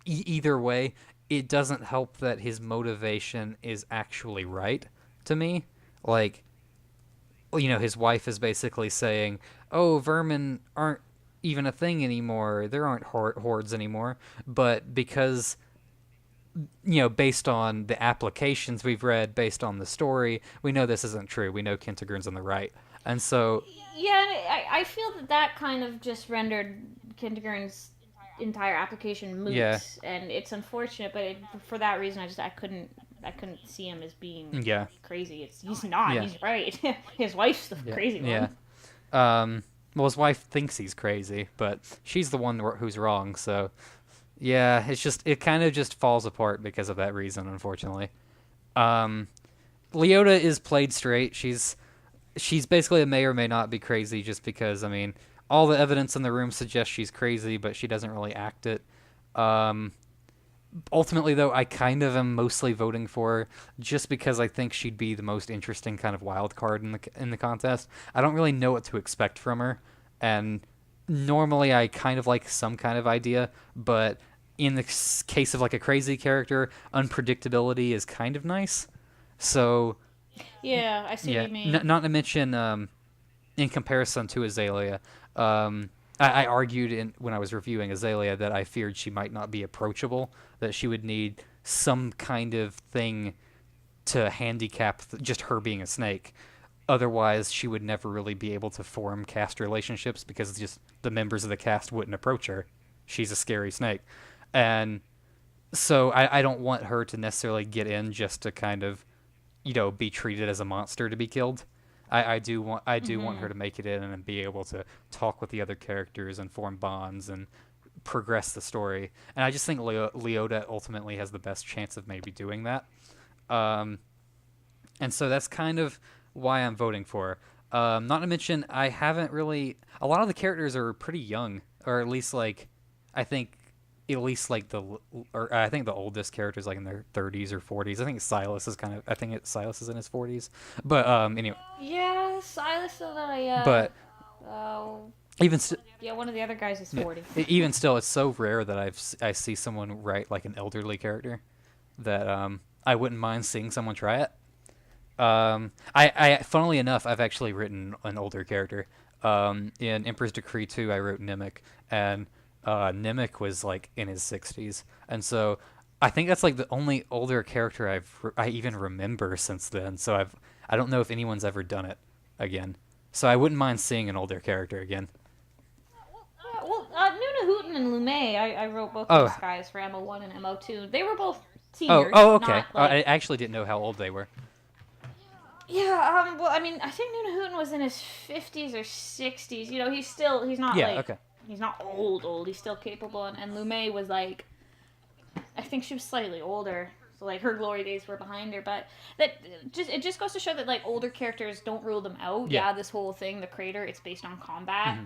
either way, it doesn't help that his motivation is actually right to me. Like, his wife is basically saying, "Oh, vermin aren't even a thing anymore. There aren't hordes anymore." But because, based on the applications we've read, based on the story, we know this isn't true. We know Kentigern's on the right. And so...
Yeah, I feel that kind of just rendered Kentigern's entire application moot,
Yeah.
and it's unfortunate, but for that reason, I couldn't see him as being
Yeah.
crazy. He's not.
Yeah.
He's right. His wife's the crazy one.
Yeah. Well, his wife thinks he's crazy, but she's the one who's wrong. So, yeah, it kind of just falls apart because of that reason, unfortunately. Leota is played straight. She's basically may or may not be crazy, just because, I mean, all the evidence in the room suggests she's crazy, but she doesn't really act it. Ultimately, though, I kind of am mostly voting for her just because I think she'd be the most interesting kind of wild card in the contest. I don't really know what to expect from her, and normally I kind of like some kind of idea, but in the case of like a crazy character, unpredictability is kind of nice. So...
Yeah, I see what you mean.
Not to mention, in comparison to Azalea, I argued when I was reviewing Azalea that I feared she might not be approachable, that she would need some kind of thing to handicap just her being a snake. Otherwise, she would never really be able to form cast relationships because just the members of the cast wouldn't approach her. She's a scary snake. And so I don't want her to necessarily get in just to kind of, be treated as a monster to be killed. I do want her to make it in and be able to talk with the other characters and form bonds and progress the story. And I just think Leota ultimately has the best chance of maybe doing that. And so that's kind of why I'm voting for her. Not to mention, I haven't really... A lot of the characters are pretty young, or at least, like, I think the oldest character is like in their 30s or 40s. I think Silas is in his 40s. But anyway.
Yeah, Silas.
But even
one of the other guys is 40.
Even still, it's so rare that I see someone write like an elderly character that I wouldn't mind seeing someone try it. Funnily enough, I've actually written an older character. In Emperor's Decree 2, I wrote Nimic, and Nimic was like in his 60s, and so I think that's like the only older character I even remember since then. So I don't know if anyone's ever done it again. So I wouldn't mind seeing an older character again.
Noonahootin and Luummae, I wrote both those guys for MO1 and MO2. They were both seniors.
Oh, okay.
Not, like...
I actually didn't know how old they were.
Yeah, well, I mean, I think Noonahootin was in his 50s or 60s. He's not
okay.
He's not old. He's still capable. And Luummae was like, I think she was slightly older. So like her glory days were behind her. But it just goes to show that like older characters don't rule them out. Yeah, this whole thing, the crater, it's based on combat. Mm-hmm.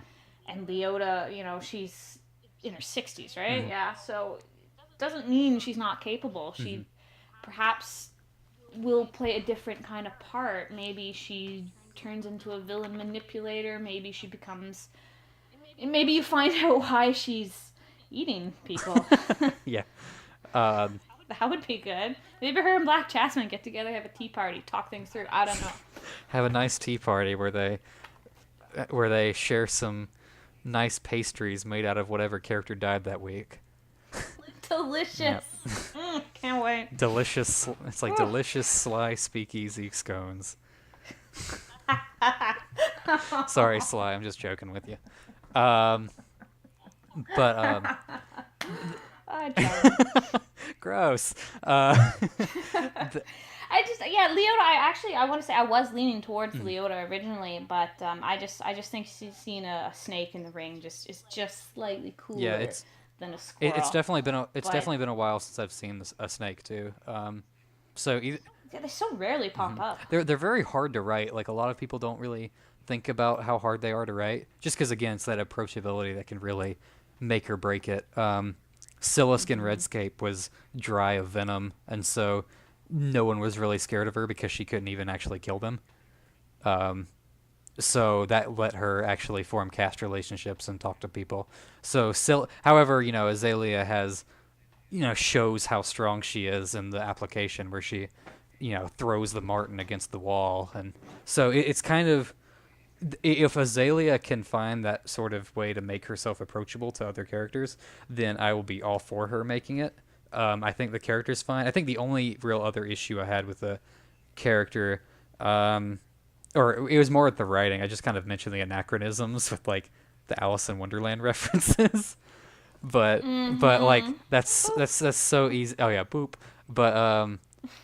And Leota, she's in her 60s, right? Mm-hmm. Yeah, so it doesn't mean she's not capable. She perhaps will play a different kind of part. Maybe she turns into a villain manipulator. Maybe she becomes... Maybe you find out why she's eating people.
Yeah.
That would be good. Maybe her and Black Jasmine get together, have a tea party, talk things through. I don't know.
Have a nice tea party where they share some nice pastries made out of whatever character died that week.
Delicious. Yep. Can't wait.
Delicious. It's like delicious Sly speakeasy scones. Sorry, Sly. I'm just joking with you.
Gross. I just yeah, Leota. I want to say I was leaning towards
Mhm.
Leota originally, but I just think seeing a snake in the ring just is just slightly
Yeah,
cooler than a
it's
squirrel. But
definitely been a while since I've seen a snake too. So either,
yeah, they so rarely pop
mhm.
up.
They're very hard to write. Like a lot of people don't really think about how hard they are to write, just because again it's that approachability that can really make or break it. Silisk in
Hmm.
Redscape was dry of venom, and so no one was really scared of her because she couldn't even actually kill them. Um, so that let her actually form caste relationships and talk to people. So, however, Azalea has, shows how strong she is in the application where she, throws the marten against the wall, and so it's kind of if Azalea can find that sort of way to make herself approachable to other characters, then I will be all for her making it. I think the character's fine. I think the only real other issue I had with the character, um, or it was more with the writing. I just kind of mentioned the anachronisms with like the Alice in Wonderland references, but like
Mm-hmm.
that's so easy. Oh yeah, boop. But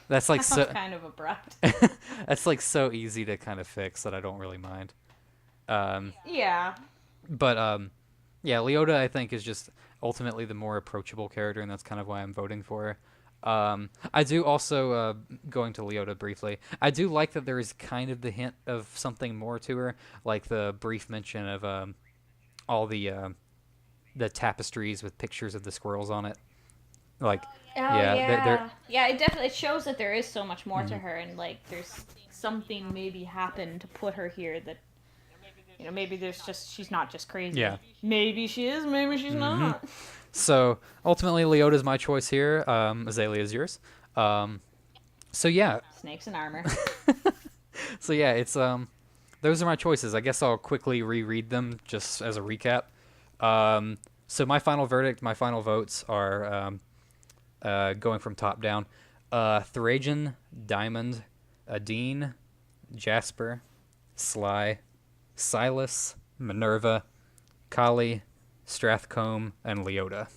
that's like
That was
so
kind of abrupt.
that's like so easy to kind of fix that I don't really mind. Um,
Yeah.
but yeah, Leota I think is just ultimately the more approachable character, and that's kind of why I'm voting for her. I do also going to Leota briefly. I do like that there is kind of the hint of something more to her, like the brief mention of all the tapestries with pictures of the squirrels on it. Like,
Oh
yeah, they're
yeah. Yeah, it definitely shows that there is so much more to
mhm.
her, and like there's something maybe happened to put her here that maybe there's just she's not just
Yeah.
crazy. Maybe she is, maybe she's
hmm
not.
So ultimately, Leota's my choice here. Azalea is yours. Um, so yeah,
Snakes and armor.
so yeah, it's those are my choices. I guess I'll quickly reread them just as a recap. So my final verdict, my final votes are going from top down. Thrajan, Diamond, Adine, Jasper, Sly, Silas, Minerva, Kali, Strathcombe, and Leota.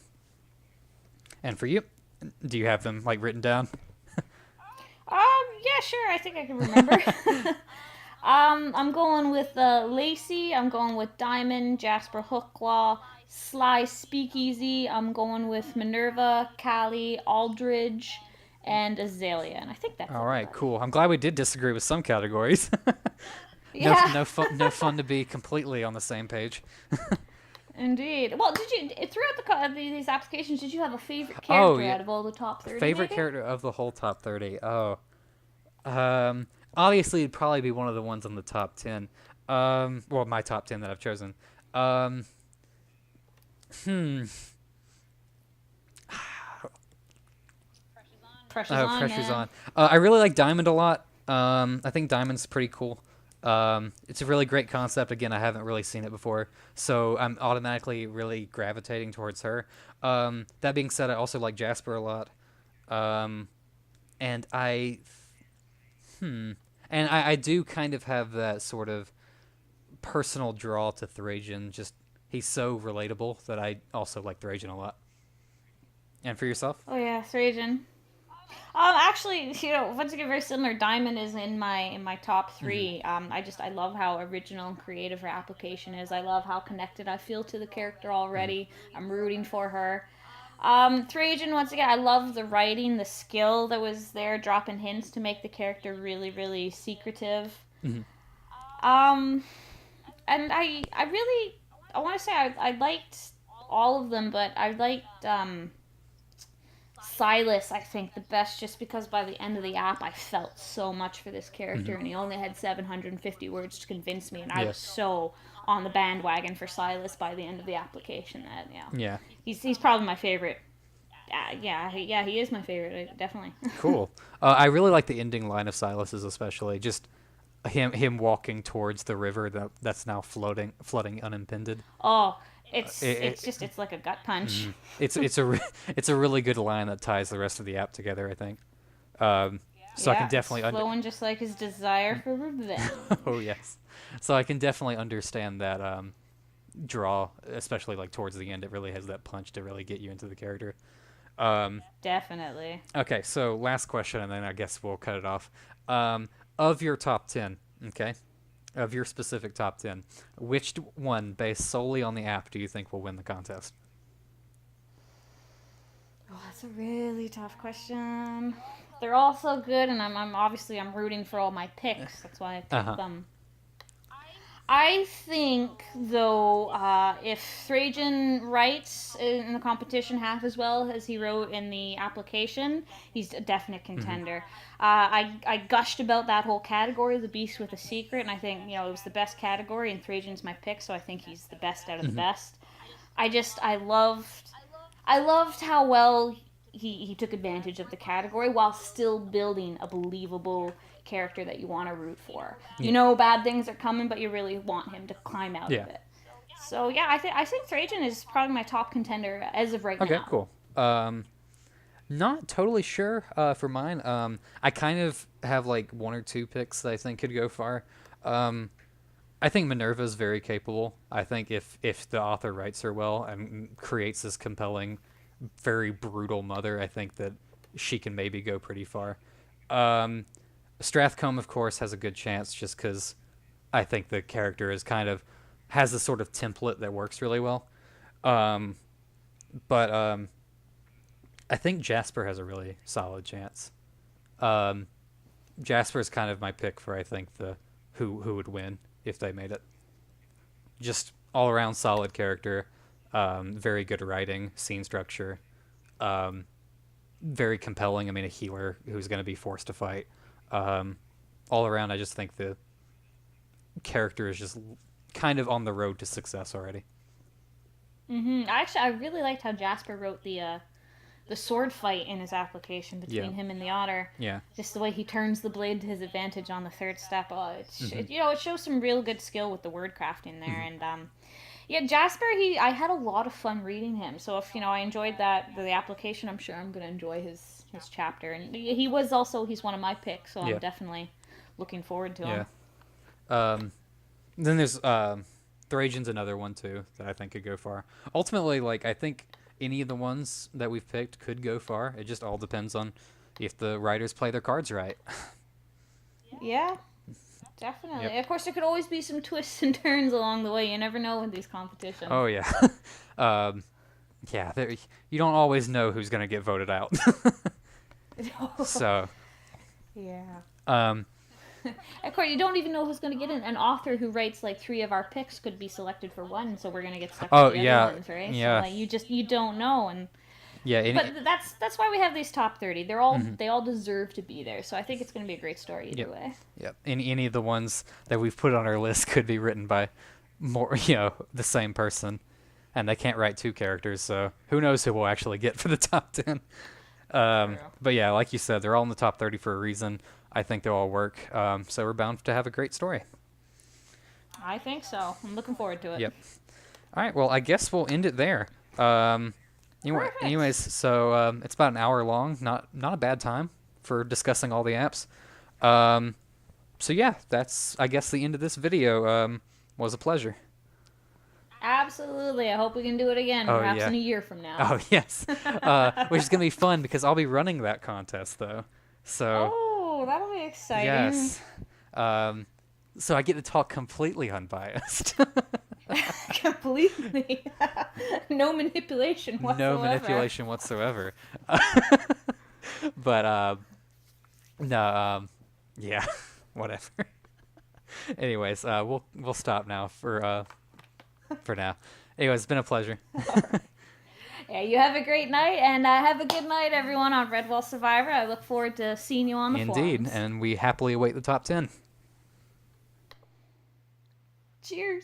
And for you, do you have them like written down?
Yeah, sure. I think I can remember. I'm going with Lacey. I'm going with Diamond, Jasper Hookclaw, Sly Speakeasy. I'm going with Minerva, Callie, Aldridge, and Azalea. And I think that's
All right,
everybody.
cool. I'm glad we did disagree with some categories.
Yeah,
No fun to be completely on the same page.
indeed. Well, did you throughout these applications? Did you have a favorite
Oh
character
yeah,
out of all the top 30?
favorite
Maybe.
character of the whole top 30. Oh, obviously it'd probably be one of the ones on the top 10. Well, my top 10 that I've chosen. Um, hmm.
Pressure's
Oh,
on,
pressure's
man.
on. I really like Diamond a lot. I think Diamond's pretty cool. It's a really great concept. Again, I haven't really seen it before, so I'm automatically really gravitating towards her. That being said, I also like Jasper a lot. Um, and hmm, I do kind of have that sort of personal draw to Thrajan. Just he's so relatable that I also like Thrajan a lot. And for yourself?
Oh yeah, Thrajan. Actually, once again, very similar. Diamond is in my top
Hmm.
three. I love how original and creative her application is. I love how connected I feel to the character
Hmm.
already. I'm rooting for her. Trajan, once again, I love the writing, the skill that was there, dropping hints to make the character really, really secretive.
Hmm.
Um, and I want to say I liked all of them, but I liked Silas, I think, the best just because by the end of the app, I felt so much for this
Hmm.
character, and he only had 750 words to convince me, and I
Yeah.
was so on the bandwagon for Silas by the end of the application that,
Yeah.
he's probably my favorite. Yeah, he is my favorite, definitely.
Cool. I really like the ending line of Silas's, especially just him walking towards the river that's now flooding unimpeded.
Oh,
It,
it's like a gut punch.
mhm. It's a really good line that ties the rest of the app together. I think. So I can
Yeah, it's
definitely
flowing just like his desire for revenge.
oh yes, so I can definitely understand that draw, especially like towards the end. It really has that punch to really get you into the character.
Definitely.
Okay, so last question, and then I guess we'll cut it off. Of your top 10, okay, of your specific top 10, which one, based solely on the app, do you think will win the contest?
Oh, that's a really tough question. They're all so good, and I'm obviously I'm rooting for all my picks. That's why I picked them. I think, though, if Thrajan writes in the competition half as well as he wrote in the application, he's a definite contender. I gushed about that whole category, the Beast with a Secret, and I think it was the best category, and Thrajan's my pick, so I think he's the best out of the best. I loved how well he took advantage of the category while still building a believable character that you want to root for. You know bad things are coming, but you really want him to climb out of it. So yeah, I think Thrajan is probably my top contender as of right now.
Okay, cool. Not totally sure for mine. I kind of have like one or two picks that I think could go far. I think Minerva's very capable. I think if the author writes her well and creates this compelling, very brutal mother, I think that she can maybe go pretty far. Strathcombe, of course, has a good chance just because I think the character is kind of has a sort of template that works really well. But I think Jasper has a really solid chance. Jasper is kind of my pick for I think the who would win if they made it. Just all around solid character, very good writing, scene structure, very compelling. I mean, a healer who's going to be forced to fight. All around, I just think the character is just kind of on the road to success already.
Actually, I really liked how Jasper wrote the sword fight in his application between him and the otter.
Yeah.
Just the way he turns the blade to his advantage on the third step. It shows some real good skill with the word crafting there. And Jasper, I had a lot of fun reading him. So if I enjoyed the application, I'm sure I'm going to enjoy his chapter. And he's one of my picks, so I'm definitely looking forward to him.
Then there's Thrajan's another one too that I think could go far. Ultimately, I think any of the ones that we've picked could go far. It just all depends on if the writers play their cards right.
Yeah, definitely. Yep. Of course, there could always be some twists and turns along the way. You never know in these competitions.
Oh, yeah. You don't always know who's going to get voted out. So.
Yeah. Of course, you don't even know who's going to get in. An author who writes 3 of our picks could be selected for one, so we're going to get stuck with the other ones, right?
Yeah.
So, you don't know, and
yeah.
But that's why we have these top 30. They're all they all deserve to be there. So I think it's going to be a great story either way.
Yep. Any of the ones that we've put on our list could be written by more, the same person, and they can't write 2 characters, so who knows who we'll actually get for the top 10. But yeah, like you said, they're all in the top 30 for a reason. I think they'll all work. So we're bound to have a great story.
I think so. I'm looking forward to it.
Yep. All right. Well, I guess we'll end it there. Anyways, so it's about an hour long. Not a bad time for discussing all the apps. So yeah, that's I guess the end of this video. Was a pleasure.
Absolutely. I hope we can do it again, perhaps in a year from now.
Oh yes. Which is gonna be fun because I'll be running that contest though. So.
Oh, that'll be exciting.
Yes. So I get to talk completely unbiased.
Completely. No manipulation whatsoever.
No manipulation whatsoever. But, no, yeah, whatever. Anyways, we'll stop now for now. Anyways, it's been a pleasure.
Yeah, you have a great night, and have a good night, everyone, on Redwall Survivor. I look forward to seeing you on the forums.
Indeed, and we happily await the top 10.
Cheers.